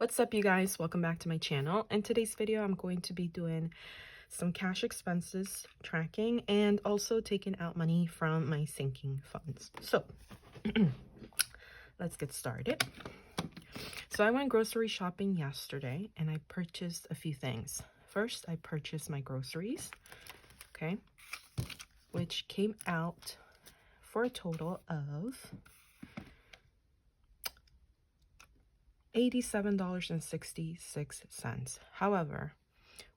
What's up, you guys? Welcome back to my channel. In today's video, I'm going to be doing some cash expenses tracking and also taking out money from my sinking funds. So let's get started. So I went grocery shopping yesterday and I purchased a few things. First, I purchased my groceries, okay, which came out for a total of $87.66. However,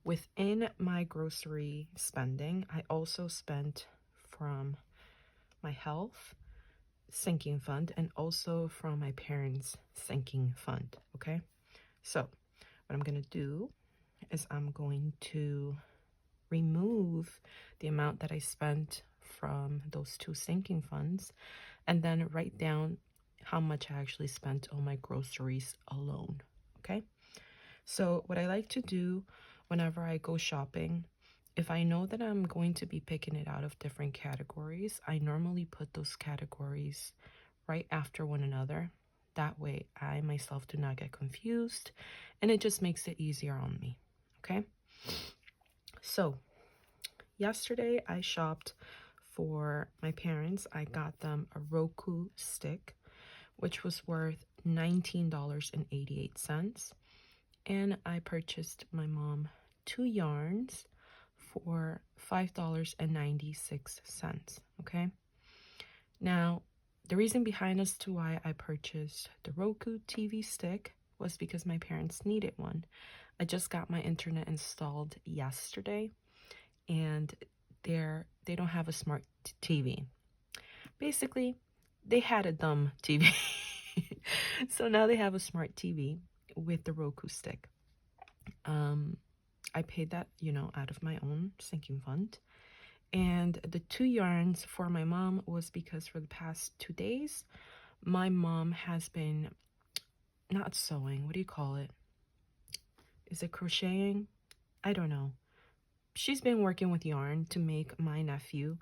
within my grocery spending, I also spent from my health sinking fund and also from my parents' sinking fund, okay? So what I'm going to do is I'm going to remove the amount that I spent from those two sinking funds and then write down how much I actually spent on my groceries alone, okay? So what I like to do whenever I go shopping, if I know that I'm going to be picking it out of different categories, I normally put those categories right after one another. That way I myself do not get confused and it just makes it easier on me, okay? So yesterday I shopped for my parents. I got them a Roku stick, which was worth $19.88. And I purchased my mom 2 yarns for $5.96, okay? Now, the reason behind as to why I purchased the Roku TV stick was because my parents needed one. I just got my internet installed yesterday, and they don't have a smart TV. Basically, they had a dumb TV. So now they have a smart TV with the Roku stick. I paid that, out of my own sinking fund. And the 2 yarns for my mom was because for the past 2 days, my mom has been not sewing. What do you call it? Is it crocheting? I don't know. She's been working with yarn to make my nephew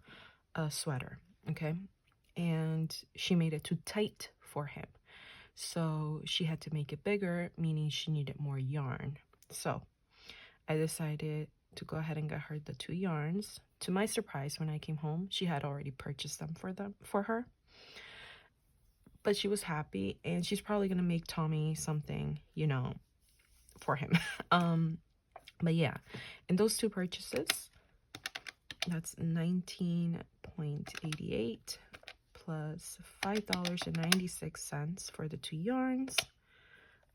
a sweater, okay? And she made it too tight for him. So she had to make it bigger, meaning she needed more yarn. So I decided to go ahead and get her the 2 yarns. To my surprise, when I came home, she had already purchased them for her. But she was happy, and she's probably gonna make Tommy something, for him. But yeah, in those 2 purchases, that's 19.88 plus $5.96 for the 2 yarns.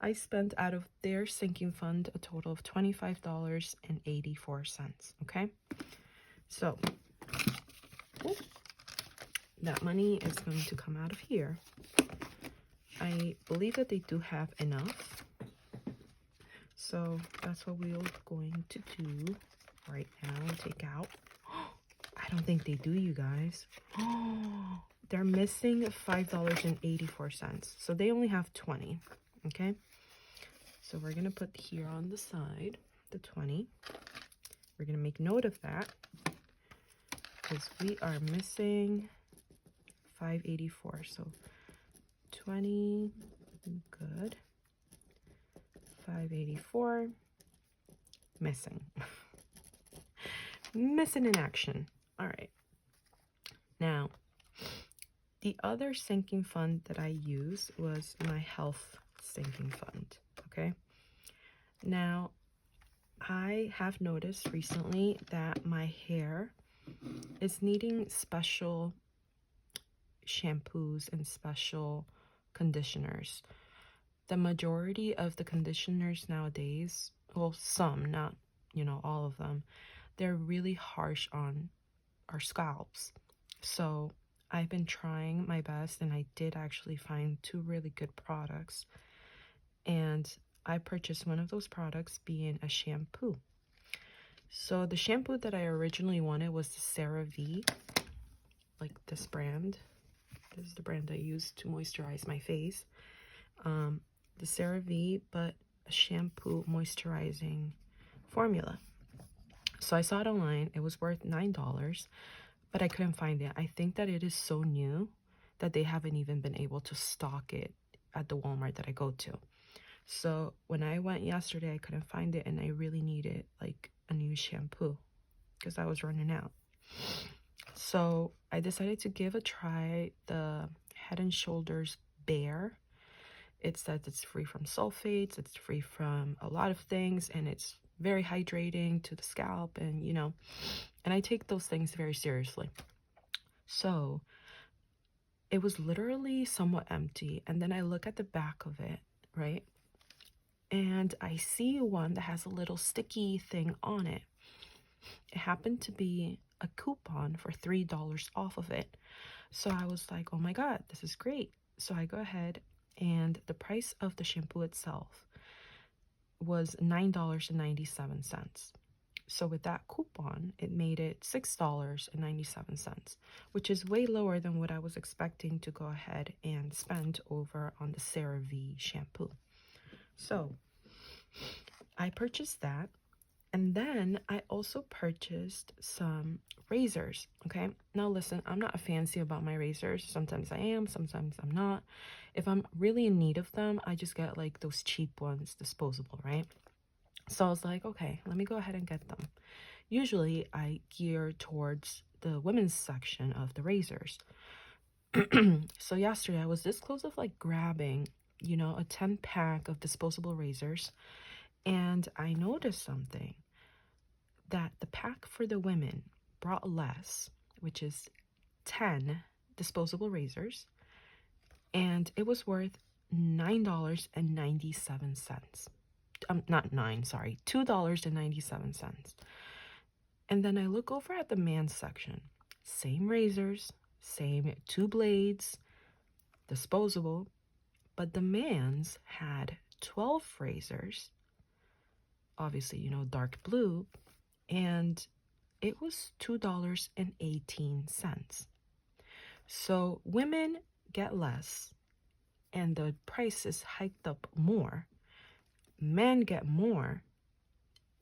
I spent out of their sinking fund a total of $25.84, okay? So that money is going to come out of here. I believe that they do have enough. So that's what we're going to do right now and take out. I don't think they do, you guys. Oh, they're missing $5.84. So they only have 20, okay? So we're going to put here on the side, the 20. We're going to make note of that because we are missing $5.84. So 20, good. $5.84, missing. Missing in action. All right. Now, the other sinking fund that I used was my health sinking fund, okay? Now, I have noticed recently that my hair is needing special shampoos and special conditioners. The majority of the conditioners nowadays, well, some, not, all of them, they're really harsh on our scalps. So I've been trying my best, and I did actually find 2 really good products. And I purchased one of those products being a shampoo. So the shampoo that I originally wanted was the CeraVe, like this brand. This is the brand I use to moisturize my face. The CeraVe, but a shampoo moisturizing formula. So I saw it online. It was worth $9, but I couldn't find it. I think that it is so new that they haven't even been able to stock it at the Walmart that I go to. So when I went yesterday, I couldn't find it, and I really needed like a new shampoo because I was running out. So I decided to give a try the Head and Shoulders Bare. It says it's free from sulfates, it's free from a lot of things, and it's very hydrating to the scalp, and you know, and I take those things very seriously. So it was literally somewhat empty, and then I look at the back of it, right? And I see one that has a little sticky thing on it. It happened to be a coupon for $3 off of it. So I was like, oh my God, this is great. So I go ahead, and the price of the shampoo itself was $9.97. So with that coupon, it made it $6.97, which is way lower than what I was expecting to go ahead and spend over on the CeraVe shampoo. So I purchased that, and then I also purchased some razors. Okay, now listen, I'm not fancy about my razors. Sometimes I am, sometimes I'm not. If I'm really in need of them, I just get like those cheap ones, disposable, right? So I was like, okay, let me go ahead and get them. Usually I gear towards the women's section of the razors. So yesterday I was this close of like grabbing, you know, a 10-pack of disposable razors, and I noticed something, that the pack for the women brought less, which is 10 disposable razors, and it was worth $9.97. Not nine, sorry, $2.97. And then I look over at the man's section. Same razors, same 2 blades, disposable, but the man's had 12 razors, obviously, you know, dark blue, and it was $2.18. So women get less, and the price is hiked up more. Men get more,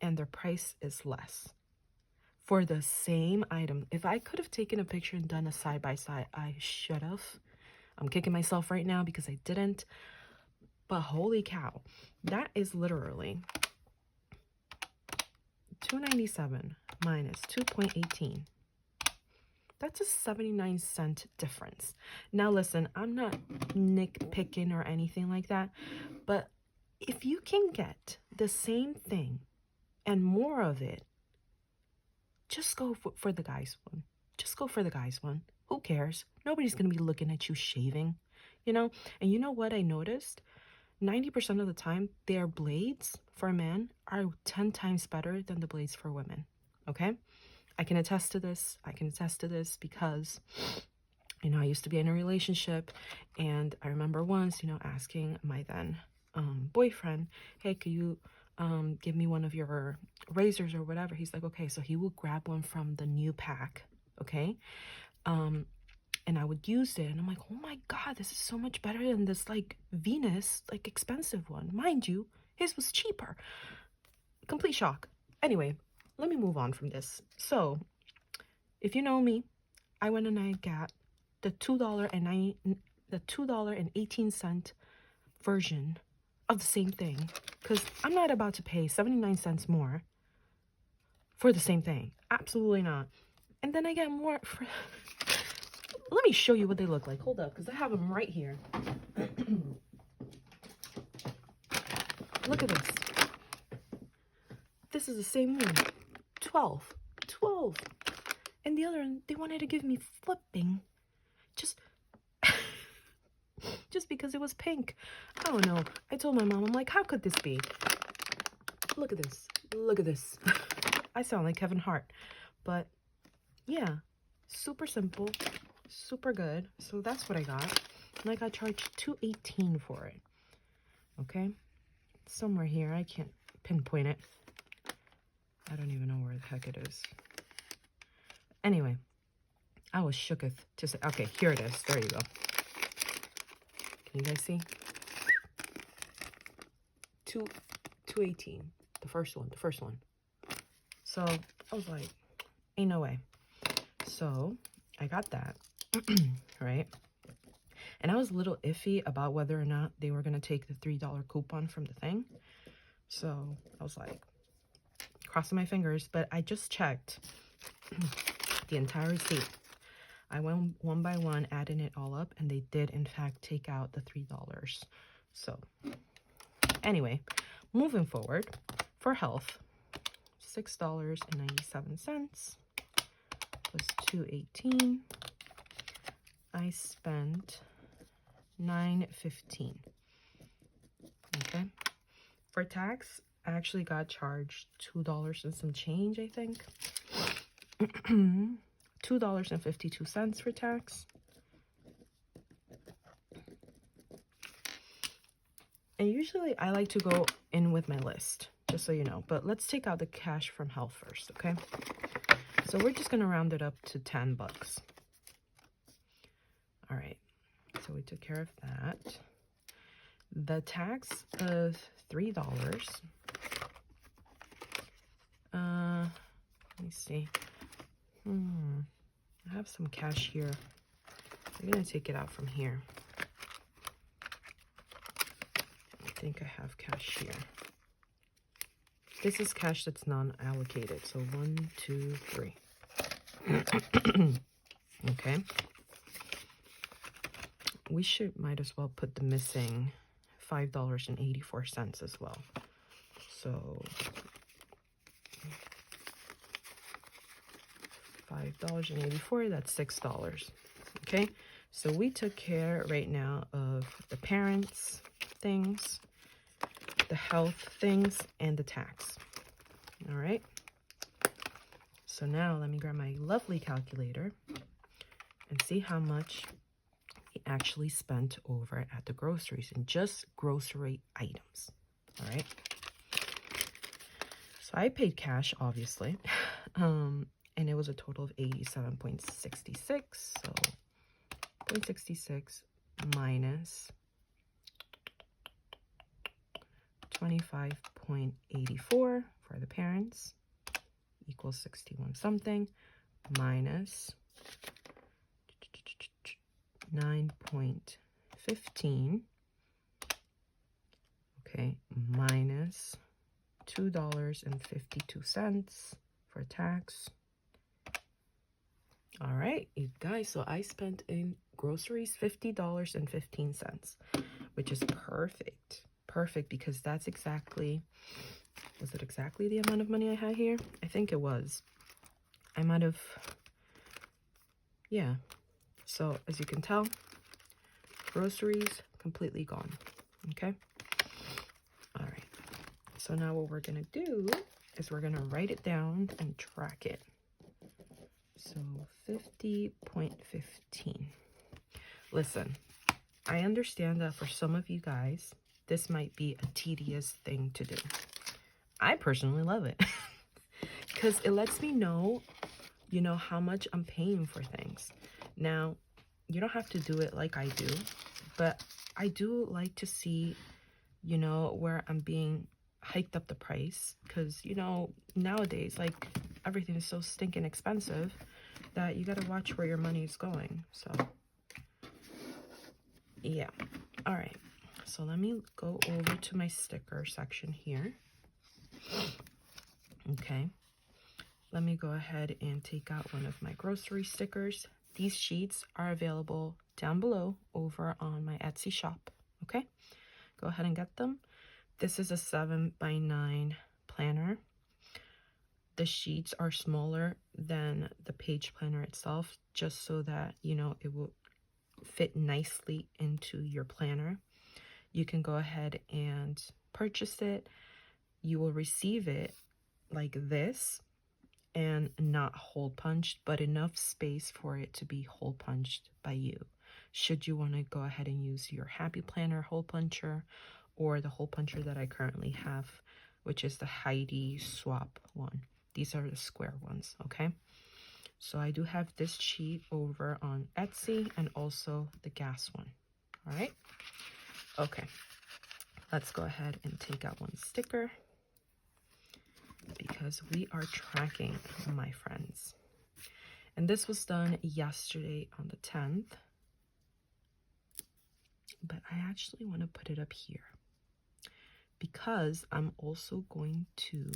and their price is less for the same item. If I could have taken a picture and done a side-by-side, I should have. I'm kicking myself right now because I didn't. But holy cow, that is literally $2.97 minus 2.18. That's a 79-cent difference. Now listen, I'm not nitpicking or anything like that, but if you can get the same thing and more of it, just go for the guys one. Just go for the guys one. Who cares? Nobody's going to be looking at you shaving, you know? And you know what I noticed? 90% of the time, their blades for men are 10 times better than the blades for women, okay? I can attest to this. I can attest to this because, you know, I used to be in a relationship, and I remember once, you know, asking my then boyfriend, hey, could you give me one of your razors or whatever? He's like, okay. So he will grab one from the new pack, okay? And I would use it, and I'm like, oh my God, this is so much better than this like Venus, like expensive one. Mind you, his was cheaper. Complete shock. Anyway, let me move on from this. So if you know me, I went and I got the $2.18 version of the same thing, because I'm not about to pay 79 cents more for the same thing. Absolutely not. And then I get more for... Let me show you what they look like. Hold up, because I have them right here. Look at this. This is the same one. 12. And the other one, they wanted to give me flipping. Just because it was pink. I don't know. I told my mom, I'm like, how could this be? Look at this. Look at this. I sound like Kevin Hart. But yeah, super simple, super good. So that's what I got. And I got charged $2.18 for it. Okay? Somewhere here. I can't pinpoint it. I don't even know where the heck it is. Anyway, I was shooketh to say, okay, here it is. There you go. Can you guys see? 2.18. The first one. So I was like, ain't no way. So I got that, right? And I was a little iffy about whether or not they were going to take the $3 coupon from the thing. So I was like, crossing my fingers. But I just checked the entire receipt. I went one by one, adding it all up, and they did, in fact, take out the $3. So anyway, moving forward, for health, $6.97 plus $2.18. I spent $9.15. Okay. For tax, I actually got charged $2 and some change, I think. $2.52 for tax. And usually I like to go in with my list, just so you know. But let's take out the cash from health first, okay? So we're just going to round it up to 10 bucks. All right. So we took care of that. The tax of $3. Let me see. I have some cash here. I'm going to take it out from here. I think I have cash here. This is cash that's non-allocated. So 1, 2, 3. Okay. We might as well put the missing $5.84 as well. So $5.84, that's $6. Okay, so we took care right now of the parents things, the health things, and the tax. All right, so now let me grab my lovely calculator and see how much we actually spent over at the groceries and just grocery items. All right, so I paid cash, obviously. And it was a total of 87.66. So 0.66 minus 25.84 for the parents equals 61 something minus 9.15. Okay, minus $2.52 for tax. All right, you guys, so I spent in groceries $50.15, which is perfect. Perfect, because that's exactly, was it exactly the amount of money I had here? I think it was. I might have, yeah. So as you can tell, groceries completely gone. Okay. All right. So now what we're going to do is we're going to write it down and track it. So 50.15. Listen, I understand that for some of you guys, this might be a tedious thing to do. I personally love it because it lets me know, you know, how much I'm paying for things. Now, you don't have to do it like I do, but I do like to see, you know, where I'm being hiked up the price because, you know, nowadays, like, everything is so stinking expensive that you got to watch where your money is going. So, yeah. All right. So let me go over to my sticker section here. Okay. Let me go ahead and take out one of my grocery stickers. These sheets are available down below over on my Etsy shop. Okay. Go ahead and get them. This is a 7x9 planner. The sheets are smaller than the page planner itself, just so that, you know, it will fit nicely into your planner. You can go ahead and purchase it. You will receive it like this and not hole punched, but enough space for it to be hole punched by you. Should you want to go ahead and use your Happy Planner hole puncher or the hole puncher that I currently have, which is the Heidi Swap one. These are the square ones, okay? So I do have this sheet over on Etsy and also the gas one, all right? Okay, let's go ahead and take out one sticker because we are tracking, my friends. And this was done yesterday on the 10th. but I actually want to put it up here because I'm also going to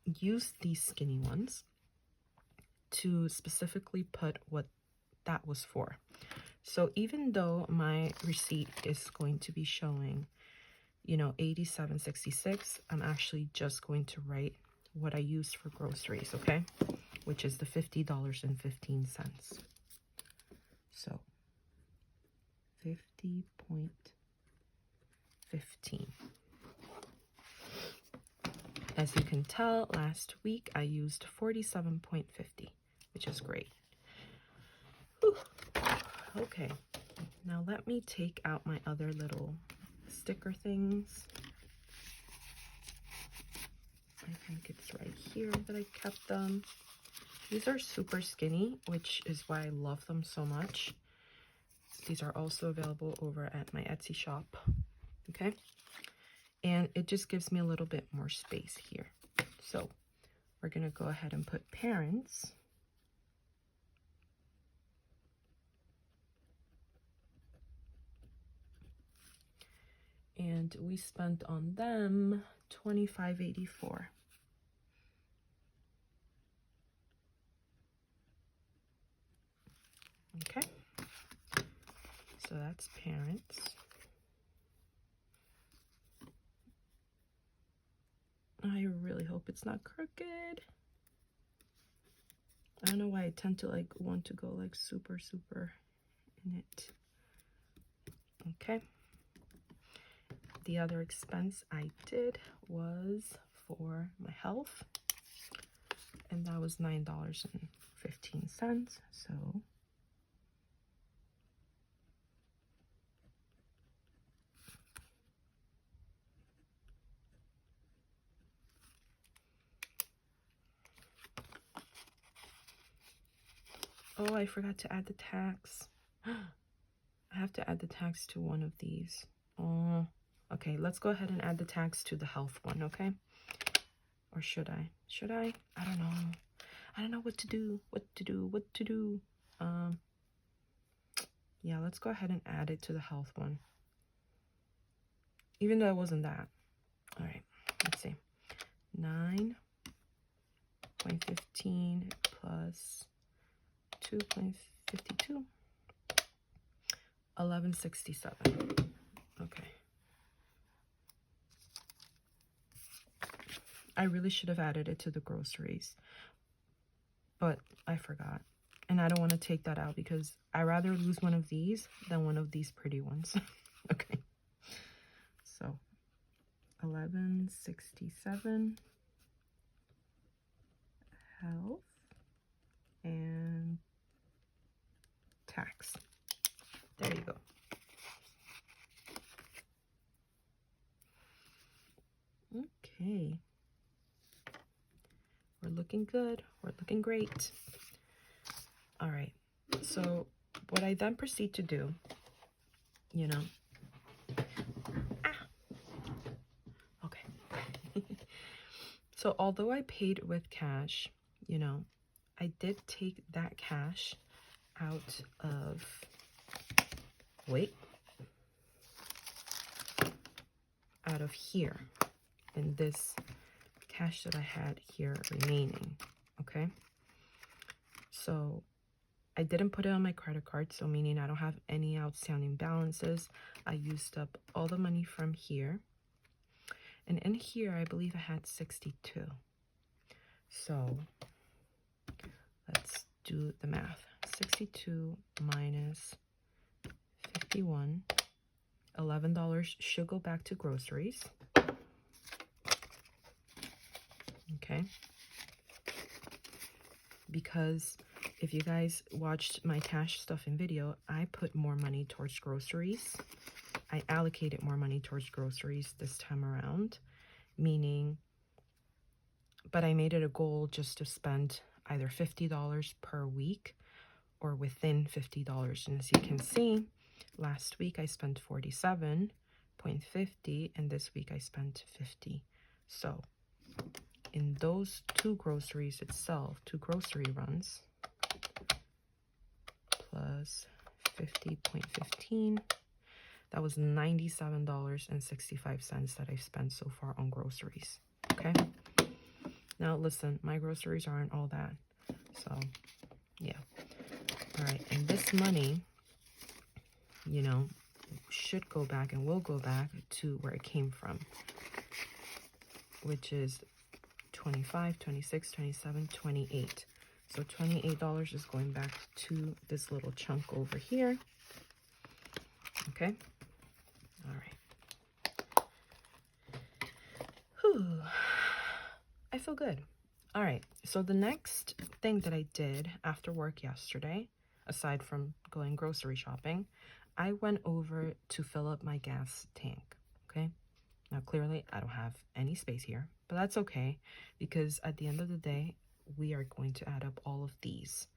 use these skinny ones to specifically put what that was for. So even though my receipt is going to be showing, you know, $87.66, I'm actually just going to write what I used for groceries, okay? Which is the $50.15. So 50.15. As you can tell, last week I used 47.50, which is great. Whew. Okay, now let me take out my other little sticker things. I think it's right here that I kept them. These are super skinny, which is why I love them so much. These are also available over at my Etsy shop, okay? And it just gives me a little bit more space here. So we're gonna go ahead and put parents. And we spent on them $25.84. Okay, so that's parents. I really hope it's not crooked. I don't know why I tend to like want to go like super in it. Okay. The other expense I did was for my health, and that was $9.15. So oh, I forgot to add the tax. I have to add the tax to one of these. Oh, okay, let's go ahead and add the tax to the health one, okay? Or should I? Should I? I don't know. I don't know what to do. Yeah, let's go ahead and add it to the health one. Even though it wasn't that. All right, let's see. 9.15 plus 2.52. 11.67. Okay. I really should have added it to the groceries, but I forgot. And I don't want to take that out because I rather lose one of these than one of these pretty ones. Okay. So 11.67 health and tax. There you go. Okay. We're looking good. We're looking great. All right. So what I then proceed to do, you know, okay. So although I paid with cash, you know, I did take that cash out of, out of here, in this cash that I had here remaining, okay? So I didn't put it on my credit card, so meaning I don't have any outstanding balances. I used up all the money from here. And in here, I believe I had 62. So let's do the math. 62 minus 51. $11 should go back to groceries. Okay. Because if you guys watched my cash stuffing video, I put more money towards groceries. I allocated more money towards groceries this time around, meaning, but I made it a goal just to spend either $50 per week or within $50. And as you can see, last week I spent $47.50 and this week I spent $50. So in those two groceries itself, two grocery runs, plus 50.15. That was $97.65 that I've spent so far on groceries. Okay. Now listen, my groceries aren't all that. So yeah. All right. And this money, you know, should go back and will go back to where it came from, which is 25, 26, 27, 28. So $28 is going back to this little chunk over here. Okay. All right. Whew. I feel good. All right. So the next thing that I did after work yesterday, aside from going grocery shopping, I went over to fill up my gas tank. Okay. Now, clearly, I don't have any space here, but that's okay because at the end of the day, we are going to add up all of these.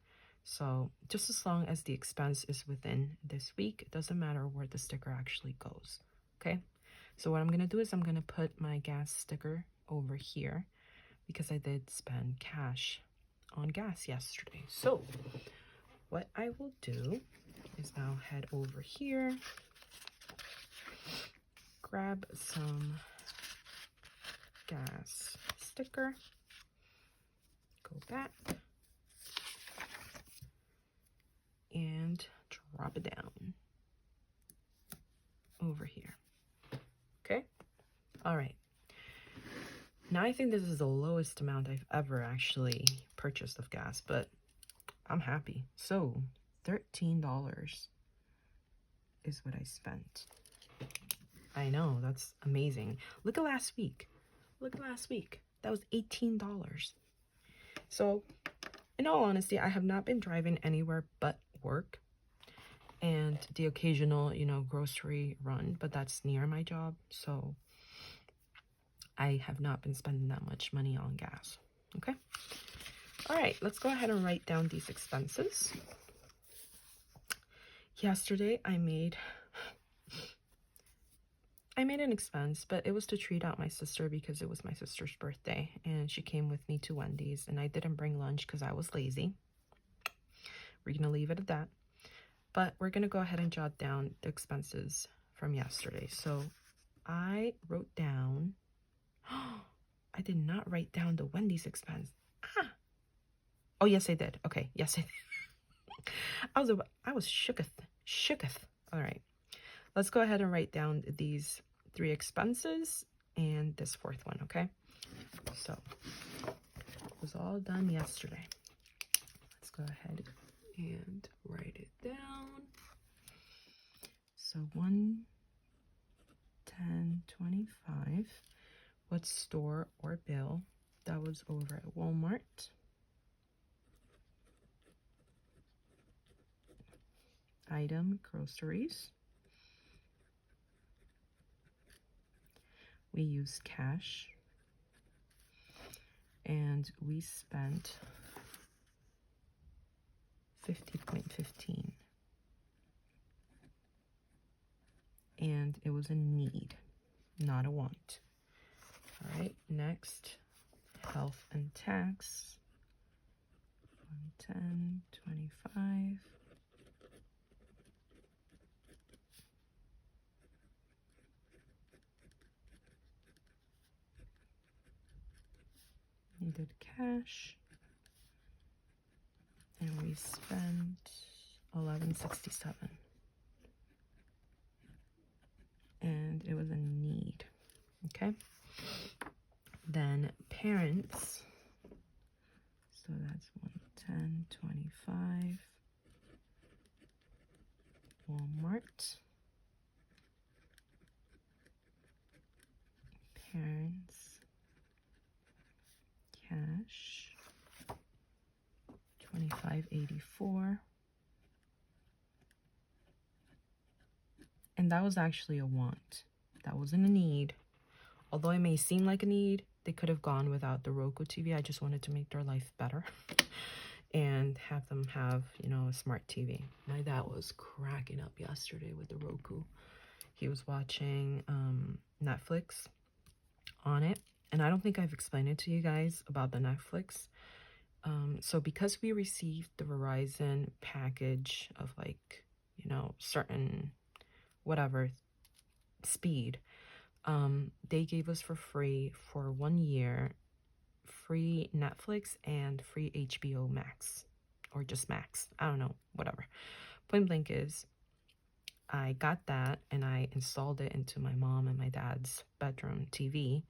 So just as long as the expense is within this week, it doesn't matter where the sticker actually goes. Okay. So what I'm going to do is I'm going to put my gas sticker over here because I did spend cash on gas yesterday. So what I will do is now head over here, grab some gas sticker, go back, and drop it down over here. Okay. All right. Now I think this is the lowest amount I've ever actually purchased of gas, but I'm happy. So $13 is what I spent. I know, that's amazing. Look at last week. Look at last week. That was $18. So in all honesty, I have not been driving anywhere but work and the occasional, you know, grocery run, but that's near my job. So I have not been spending that much money on gas. Okay. All right, let's go ahead and write down these expenses. Yesterday, I made an expense, but it was to treat out my sister because it was my sister's birthday and she came with me to Wendy's and I didn't bring lunch because I was lazy. We're going to leave it at that. But we're going to go ahead and jot down the expenses from yesterday. So I wrote down, I did not write down the Wendy's expense. Oh, yes, I did. Okay, yes, I did. I was shooketh. All right. Let's go ahead and write down these 3 expenses and this 4th one, okay? So it was all done yesterday. Let's go ahead and write it down. So 110.25. What store or bill? That was over at Walmart. Item, groceries. We use cash. And we spent 50.15. And it was a need, not a want. All right, next, health and tax. 110.25. We did cash, and we spent $11.67, and it was a need. Okay. Then parents. So that's 110.25. Walmart. Parents. Cash, $25.84, and that was actually a want. That wasn't a need. Although it may seem like a need, they could have gone without the Roku TV. I just wanted to make their life better and have them have, you know, a smart TV. My dad was cracking up yesterday with the Roku. He was watching Netflix on it. And I don't think I've explained it to you guys about the Netflix. So because we received the Verizon package of like, you know, certain whatever speed, they gave us for free for 1 year free Netflix and free HBO Max, or just Max. I don't know, whatever. Point blank is, I got that and I installed it into my mom and my dad's bedroom TV,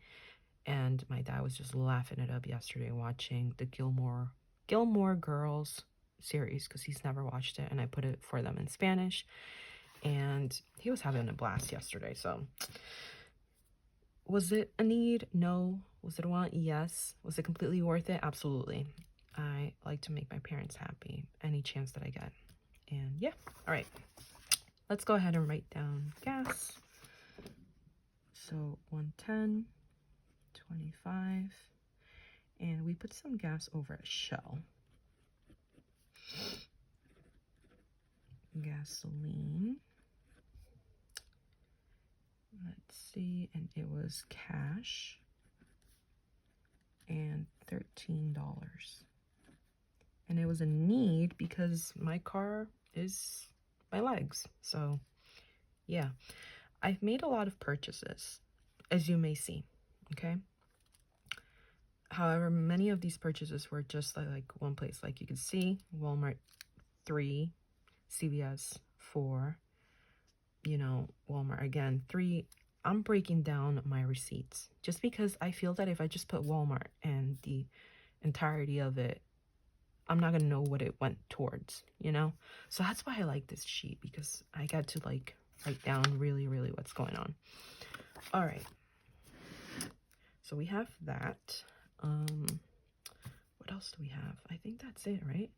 and my dad was just laughing it up yesterday watching the Gilmore Girls series because he's never watched it, and I put it for them in Spanish, and he was having a blast yesterday. So was it a need? No. Was it a want? Yes. Was it completely worth it? Absolutely. I like to make my parents happy any chance that I get. And yeah, all right. Let's go ahead and write down gas. So 110, 25, and we put some gas over at Shell. Gasoline. Let's see, and it was cash and $13. And it was a need because my car is my legs. So yeah, I've made a lot of purchases, as you may see, okay? However, many of these purchases were just like one place. Like you can see, Walmart 3, CVS 4, you know, Walmart again 3. I'm breaking down my receipts just because I feel that if I just put Walmart and the entirety of it, I'm not gonna know what it went towards, you know? So that's why I like this sheet, because I got to like write down really what's going on. All right, so we have that. What else do we have? I think that's it, right?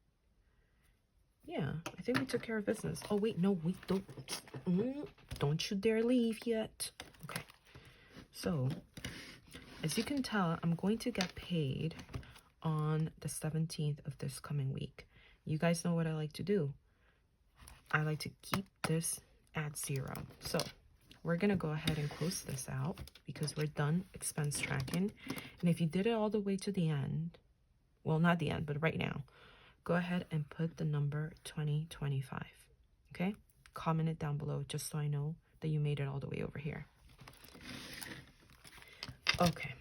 Yeah, I think we took care of business. Oh wait, no, we don't you dare leave yet. Okay, so as you can tell, I'm going to get paid on the 17th of this coming week. You guys know what I like to do. I like to keep this at 0. So we're gonna go ahead and close this out because we're done expense tracking. And if you did it all the way to the end, well, not the end, but right now, go ahead and put the number 2025, okay? Comment it down below just so I know that you made it all the way over here. Okay,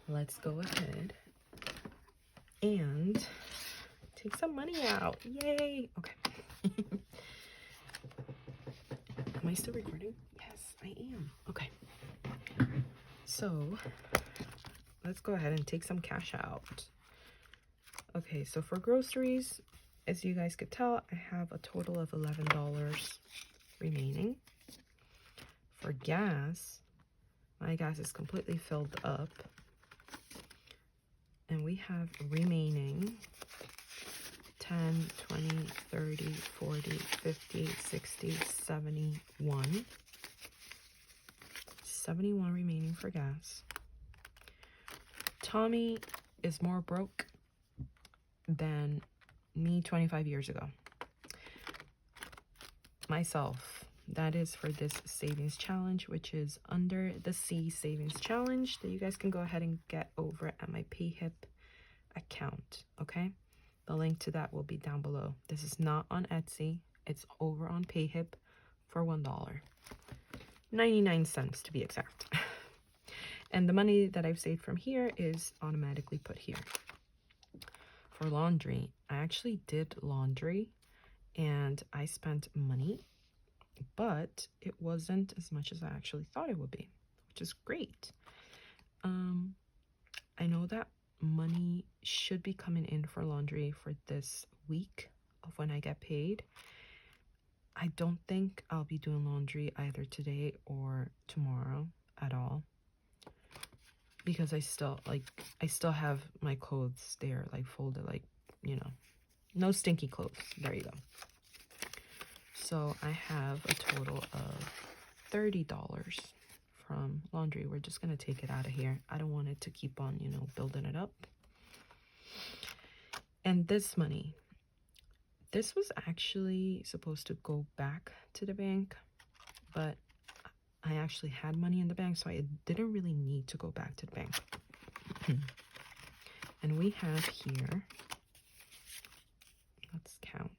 let's go ahead and take some money out. Yay! Okay. Am I still recording? Yes, I am. Okay. So let's go ahead and take some cash out. Okay, so for groceries, as you guys could tell, I have a total of $11 remaining. For gas, my gas is completely filled up. And we have remaining 10, 20, 30, 40, 50, 60, 71. 71 remaining for gas. Tommy is more broke than me 25 years ago. Myself, that is for this savings challenge, which is Under the Sea Savings Challenge, that you guys can go ahead and get over at my PayHip account, okay? The link to that will be down below. This is not on Etsy. It's over on PayHip for $1. 99 cents to be exact. And the money that I've saved from here is automatically put here. For laundry, I actually did laundry and I spent money, but it wasn't as much as I actually thought it would be, which is great. I know that money should be coming in for laundry for this week of when I get paid. I don't think I'll be doing laundry either today or tomorrow at all, because I still have my clothes there, like folded, like, you know, no stinky clothes. There you go. So I have a total of $30 from laundry. We're just gonna take it out of here. I don't want it to keep on, you know, building it up. And this money, this was actually supposed to go back to the bank, but I actually had money in the bank, so I didn't really need to go back to the bank. And we have here, let's count.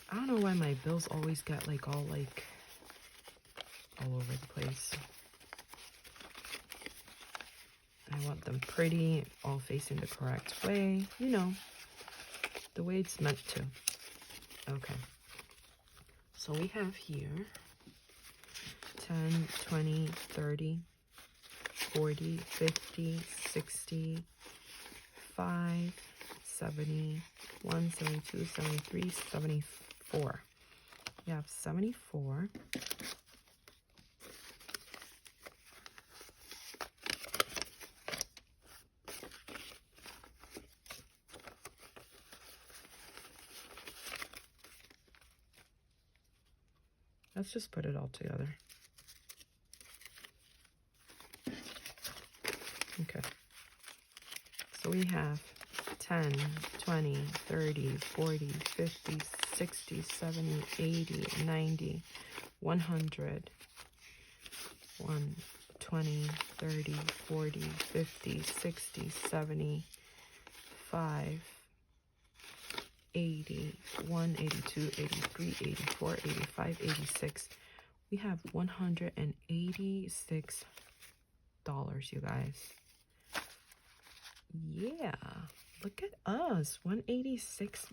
I don't know why my bills always get like all over the place. I want them pretty, all facing the correct way, you know, the way it's meant to. Okay. So we have here 10, 20, 30, 40, 50, 60, 5, 70, 1, 72, 73, 74. We have 74. Let's just put it all together. Okay. So we have 10, 20, 30, 40, 50, 60, 70, 80, 90, 100, 1, 20, 30, 40, 50, 60, 70, 5, 80, 1, 82, 83, 84, 85, 86. We have $186, you guys. Yeah, look at us. 186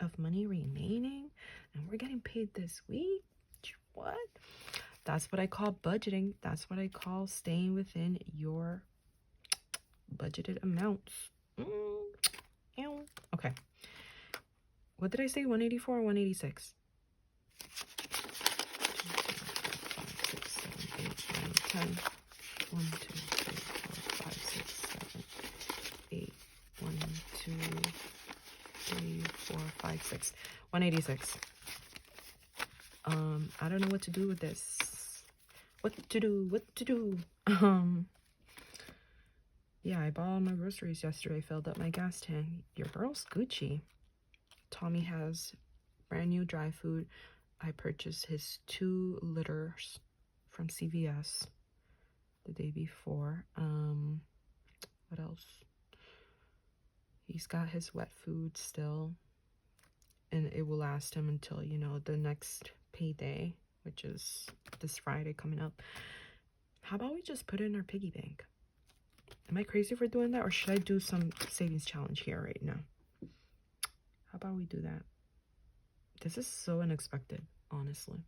of money remaining, and we're getting paid this week. What? That's what I call budgeting. That's what I call staying within your budgeted amounts. Okay. What did I say? 184 or 186? 10. 1, 2, 3, 4, 5, 6, 7, 8. 1, 2, 3, 4, 5, 6. 186. I don't know what to do with this. What to do? Yeah, I bought all my groceries yesterday, filled up my gas tank. Your girl's Gucci. Tommy has brand new dry food. I purchased his 2 liters from CVS the day before. What else? He's got his wet food still, and it will last him until, you know, the next payday, which is this Friday coming up. How about we just put it in our piggy bank? Am I crazy for doing that, or should I do some savings challenge here right now? How about we do that? This is so unexpected, honestly.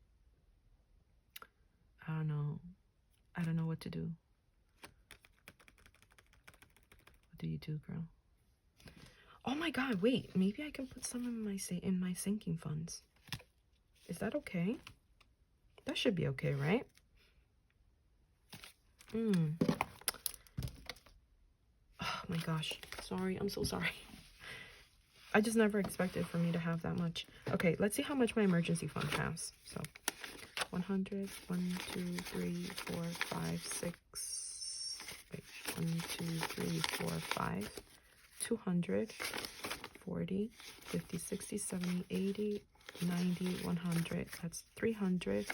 I don't know. I don't know what to do. What do you do, girl? Oh my God, wait. Maybe I can put some in my sinking funds. Is that okay? That should be okay, right? Oh my gosh. Sorry. I'm so sorry. I just never expected for me to have that much. Okay, let's see how much my emergency fund has. So 100, 1, 2, 3, 4, 5, 6. Wait, 1, 2, 3, 4, 5. 200, 40, 50, 60, 70, 80, 90, 100. That's 300,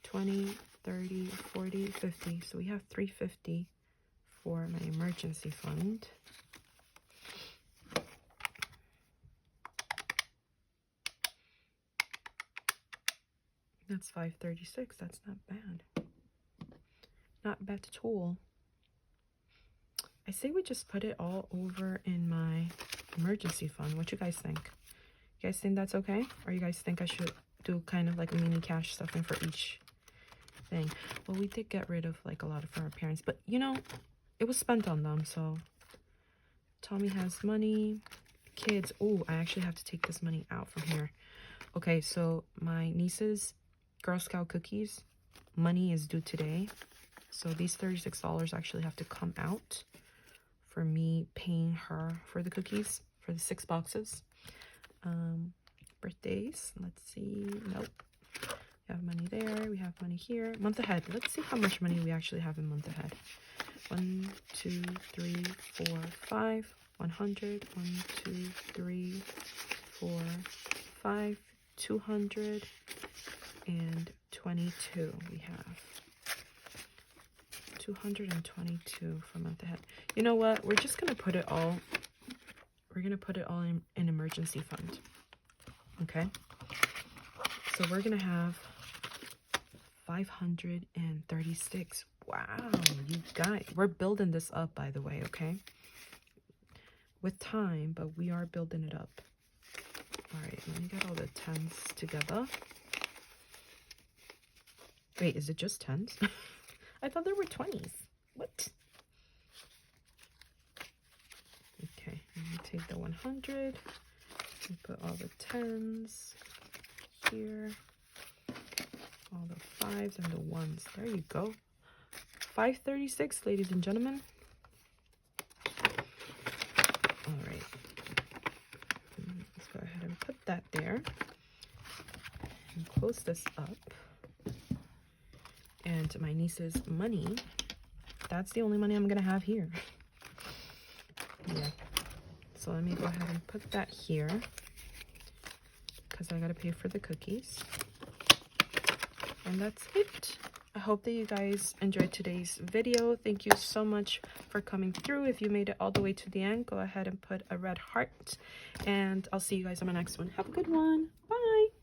20, 30, 40, 50. So we have 350 for my emergency fund. That's 536. That's not bad. Not bad at all. I say we just put it all over in my emergency fund. What you guys think? You guys think that's okay? Or you guys think I should do kind of like a mini cash stuffing for each thing? Well, we did get rid of like a lot of our parents, but you know, it was spent on them. So Tommy has money. Kids. Oh, I actually have to take this money out from here. Okay, so my niece's Girl Scout cookies money is due today. So these $36 actually have to come out for me paying her for the cookies, for the 6 boxes. Birthdays, let's see. Nope. We have money there. We have money here. Month ahead. Let's see how much money we actually have in month ahead. 1, 2, 3, 4, 5. 100. 1, 2, 3, 4, 5. 222 we have. 222 for month ahead. You know what? We're just gonna put it all. We're gonna put it all in an emergency fund. Okay. So we're gonna have 536. Wow, you guys, we're building this up, by the way. Okay. With time, but we are building it up. All right. Let me get all the 10s together. Wait, is it just 10s? I thought there were 20s. What? Okay, let me take the 100 and put all the 10s here. All the 5s and the 1s. There you go. 536, ladies and gentlemen. All right. Let's go ahead and put that there. And close this up. And my niece's money, that's the only money I'm gonna have here. Yeah. So let me go ahead and put that here because I gotta pay for the cookies. And that's it. I hope that you guys enjoyed today's video. Thank you so much for coming through. If you made it all the way to the end, go ahead and put a red heart. And I'll see you guys on my next one. Have a good one. Bye.